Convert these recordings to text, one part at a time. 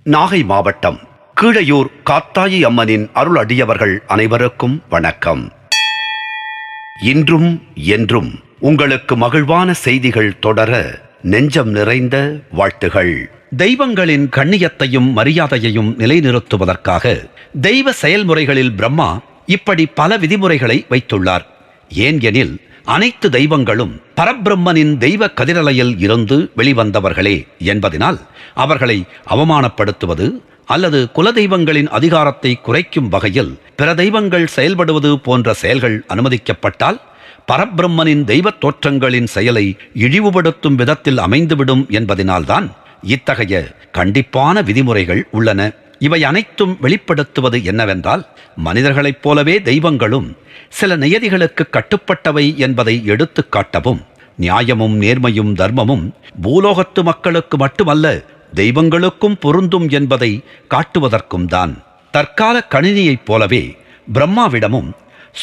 நாகை மாவட்டம் கீழையூர் காத்தாயி அம்மனின் அருள் அடியவர்கள் அனைவருக்கும் வணக்கம். இன்றும் என்றும் உங்களுக்கு மகிழ்வான செய்திகள் தொடர நெஞ்சம் நிறைந்த வாழ்த்துகள். தெய்வங்களின் கண்ணியத்தையும் மரியாதையையும் நிலைநிறுத்துவதற்காக தெய்வ செயல்முறைகளில் பிரம்மா இப்படி பல விதிமுறைகளை வைத்துள்ளார். ஏன் எனில் அனைத்து தெய்வங்களும் பரபிரம்மனின் தெய்வ கதிரலையில் இருந்து வெளிவந்தவர்களே என்பதனால் அவர்களை அவமானப்படுத்துவது அல்லது குலதெய்வங்களின் அதிகாரத்தை குறைக்கும் வகையில் பிற தெய்வங்கள் செயல்படுவது போன்ற செயல்கள் அனுமதிக்கப்பட்டால் பரபிரம்மனின் தெய்வ தோற்றங்களின் செயலை இழிவுபடுத்தும் விதத்தில் அமைந்துவிடும் என்பதனால்தான் இத்தகைய கண்டிப்பான விதிமுறைகள் உள்ளன. இவை அனைத்தும் வெளிப்படுத்துவது என்னவென்றால், மனிதர்களைப் போலவே தெய்வங்களும் சில நியதிகளுக்கு கட்டுப்பட்டவை என்பதை எடுத்து காட்டவும், நியாயமும் நேர்மையும் தர்மமும் பூலோகத்து மக்களுக்கு மட்டுமல்ல தெய்வங்களுக்கும் பொருந்தும் என்பதை காட்டுவதற்கும் தான். தற்கால கணினியைப் போலவே பிரம்மாவிடமும்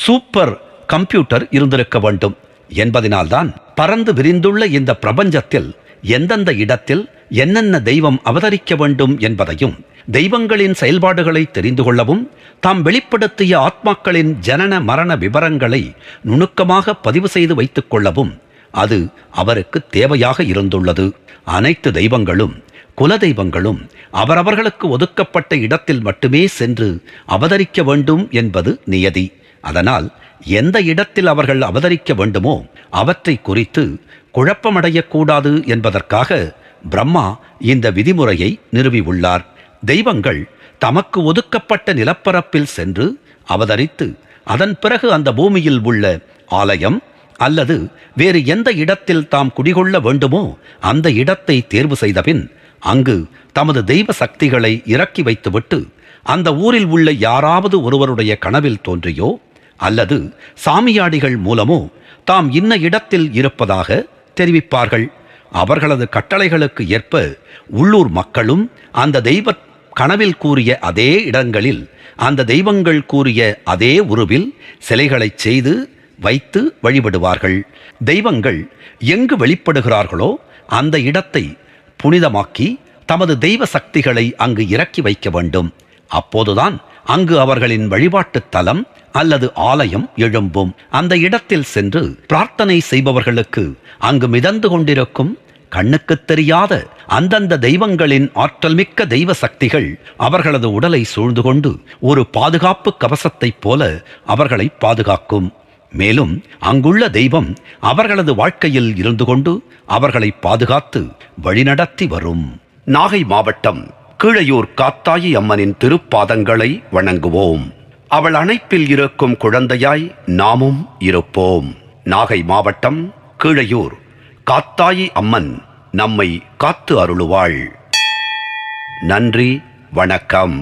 சூப்பர் கம்ப்யூட்டர் இருந்திருக்க வேண்டும் என்பதனால்தான் பறந்து விரிந்துள்ள இந்த பிரபஞ்சத்தில் எந்தெந்த இடத்தில் என்னென்ன தெய்வம் அவதரிக்க வேண்டும் என்பதையும் தெய்வங்களின் செயல்பாடுகளை தெரிந்து கொள்ளவும் தாம் வெளிப்படுத்திய ஆத்மாக்களின் ஜனன மரண விவரங்களை நுணுக்கமாக பதிவு செய்து வைத்துக் கொள்ளவும் அது அவருக்கு தேவையாக இருந்துள்ளது. அனைத்து தெய்வங்களும் குலதெய்வங்களும் அவரவர்களுக்கு ஒதுக்கப்பட்ட இடத்தில் மட்டுமே சென்று அவதரிக்க வேண்டும் என்பது நியதி. அதனால் எந்த இடத்தில் அவர்கள் அவதரிக்க வேண்டுமோ அவற்றை குறித்து குழப்பமடையக்கூடாது என்பதற்காக பிரம்மா இந்த விதிமுறையை நிறுவியுள்ளார். தெய்வங்கள் தமக்கு ஒதுக்கப்பட்ட நிலப்பரப்பில் சென்று அவதரித்து அதன் பிறகு அந்த பூமியில் உள்ள ஆலயம் அல்லது வேறு எந்த இடத்தில் தாம் குடிகொள்ள வேண்டுமோ அந்த இடத்தை தேர்வு செய்தபின் அங்கு தமது தெய்வ சக்திகளை இறக்கி வைத்துவிட்டு அந்த ஊரில் உள்ள யாராவது ஒருவருடைய கனவில் தோன்றியோ அல்லது சாமியாடிகள் மூலமோ தாம் இன்ன இடத்தில் இருப்பதாக தெரிவிப்பார்கள். அவர்களது கட்டளைகளுக்கு ஏற்ப உள்ளூர் மக்களும் அந்த தெய்வ கனவில் கூறிய அதே இடங்களில் அந்த தெய்வங்கள் கூறிய அதே உருவில் சிலைகளை செய்து வைத்து வழிபடுவார்கள். தெய்வங்கள் எங்கு வெளிப்படுகிறார்களோ அந்த இடத்தை புனிதமாக்கி தமது தெய்வ சக்திகளை அங்கு இறக்கி வைக்க வேண்டும். அப்போதுதான் அங்கு அவர்களின் வழிபாட்டு தலம் அல்லது ஆலயம் எழும்பும். அந்த இடத்தில் சென்று பிரார்த்தனை செய்பவர்களுக்கு அங்கு மிதந்து கொண்டிருக்கும் கண்ணுக்கு தெரியாத அந்தந்த தெய்வங்களின் ஆற்றல் மிக்க தெய்வ சக்திகள் அவர்களது உடலை சூழ்ந்து கொண்டு ஒரு பாதுகாப்பு கவசத்தைப் போல அவர்களை பாதுகாக்கும். மேலும் அங்குள்ள தெய்வம் அவர்களது வாழ்க்கையில் இருந்து கொண்டு அவர்களை பாதுகாத்து வழிநடத்தி வரும். நாகை மாவட்டம் கீழையூர் காத்தாயி அம்மனின் திருப்பாதங்களை வணங்குவோம். அவள் அணைப்பில் இருக்கும் குழந்தையாய் நாமும் இருப்போம். நாகை மாவட்டம் கீழையூர் காத்தாயி அம்மன் நம்மை காத்து அருளுவாள். நன்றி, வணக்கம்.